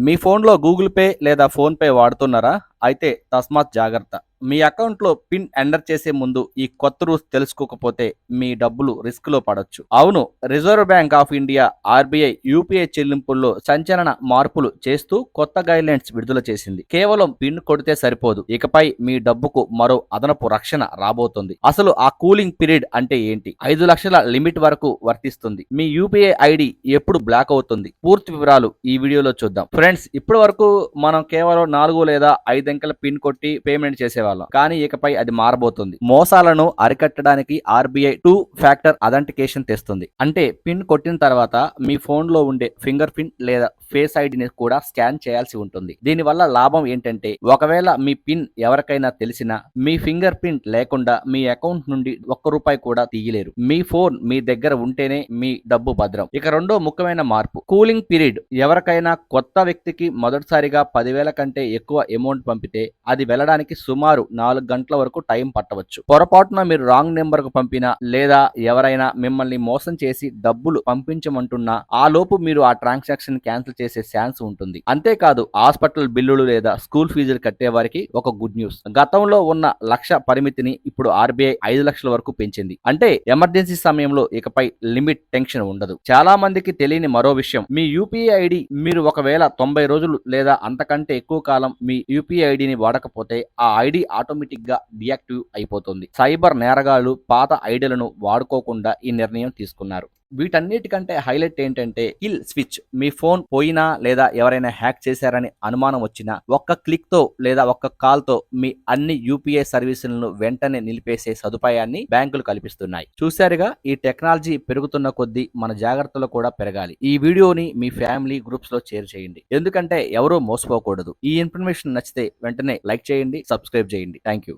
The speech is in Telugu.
మీ ఫోన్లో గూగుల్ పే లేదా ఫోన్ పే వాడుతున్నారా? అయితే తస్మాత్ జాగ్రత్త. మీ అకౌంట్లో పిన్ ఎంటర్ చేసే ముందు ఈ కొత్త రూల్స్ తెలుసుకోకపోతే మీ డబ్బులు రిస్క్లో పడొచ్చు. అవును, reserve bank of India RBI UPI చెల్లింపుల్లో సంచలన మార్పులు చేస్తూ కొత్త గైడ్లైన్స్ విడుదల చేసింది. కేవలం పిన్ కొడితే సరిపోదు, ఇకపై మీ డబ్బుకు మరో అదనపు రక్షణ రాబోతుంది. అసలు ఆ కూలింగ్ పీరియడ్ అంటే ఏంటి? 5 లక్షల లిమిట్ వరకు వర్తిస్తుంది. మీ యూపీఐ ఐడి ఎప్పుడు బ్లాక్ అవుతుంది? పూర్తి వివరాలు ఈ వీడియోలో చూద్దాం. ఫ్రెండ్స్, ఇప్పటి వరకు మనం కేవలం 4 లేదా 5 అంకెల పిన్ కొట్టి పేమెంట్ చేసేవాళ్ళం. కానీ ఇకపై అది మారబోతుంది. మోసాలను అరికట్టడానికి ఆర్బీఐ 2 ఫ్యాక్టర్ అథెంటికేషన్ తెస్తుంది. అంటే పిన్ కొట్టిన తర్వాత మీ ఫోన్ లో ఉండే ఫింగర్ ప్రింట్ లేదా ఫేస్ ఐడిని కూడా స్కాన్ చేయాల్సి ఉంటుంది. దీనివల్ల లాభం ఏంటంటే, ఒకవేళ మీ పిన్ ఎవరికైనా తెలిసినా మీ ఫింగర్ ప్రింట్ లేకుండా మీ అకౌంట్ నుండి ₹1 కూడా తీయలేరు. మీ ఫోన్ మీ దగ్గర ఉంటేనే మీ డబ్బు భద్రం. ఇక రెండో ముఖ్యమైన మార్పు, కూలింగ్ పీరియడ్. ఎవరికైనా కొత్త వ్యక్తికి మొదటిసారిగా 10,000 కంటే ఎక్కువ అమౌంట్ పంపితే అది వెళ్ళడానికి సుమారు 4 గంటల వరకు టైం పట్టవచ్చు. పొరపాటున మీరు రాంగ్ నెంబర్ కు పంపినా లేదా ఎవరైనా మిమ్మల్ని మోసం చేసి డబ్బులు పంపించమంటున్నా ఆ లోపు మీరు ఆ ట్రాన్సాక్షన్ క్యాన్సిల్ చేసే ఛాన్స్ ఉంటుంది. అంతేకాదు, హాస్పిటల్ బిల్లులు లేదా స్కూల్ ఫీజులు కట్టే వారికి ఒక గుడ్ న్యూస్. గతంలో ఉన్న 1,00,000 పరిమితిని ఇప్పుడు ఆర్బీఐ 5 లక్షల వరకు పెంచింది. అంటే ఎమర్జెన్సీ సమయంలో ఇకపై లిమిట్ టెన్షన్ ఉండదు. చాలా మందికి తెలియని మరో విషయం, మీ యూపీఐ ఐడి మీరు ఒకవేళ 90 రోజులు లేదా అంతకంటే ఎక్కువ కాలం మీ యూపీఐ ఐడిని వాడకపోతే ఆ ఐడి ఆటోమేటిక్ గా డియాక్టివ్ అయిపోతుంది. సైబర్ నేరగాళ్లు పాత ఐడిలను వాడుకోకుండా ఈ నిర్ణయం తీసుకున్నారు. వీటన్నిటికంటే హైలైట్ ఏంటంటే కిల్ స్విచ్. మీ ఫోన్ పోయినా లేదా ఎవరైనా హ్యాక్ చేశారని అనుమానం వచ్చినా ఒక్క క్లిక్ తో లేదా ఒక్క కాల్ తో మీ అన్ని యూపీఐ సర్వీసులను వెంటనే నిలిపేసే సదుపాయాన్ని బ్యాంకులు కల్పిస్తున్నాయి. చూశారుగా, ఈ టెక్నాలజీ పెరుగుతున్న కొద్దీ మన జాగ్రత్తలు కూడా పెరగాలి. ఈ వీడియోని మీ ఫ్యామిలీ గ్రూప్స్ లో షేర్ చేయండి, ఎందుకంటే ఎవరూ మోసపోకూడదు. ఈ ఇన్ఫర్మేషన్ నచ్చితే వెంటనే లైక్ చేయండి, సబ్స్క్రైబ్ చేయండి. Thank you.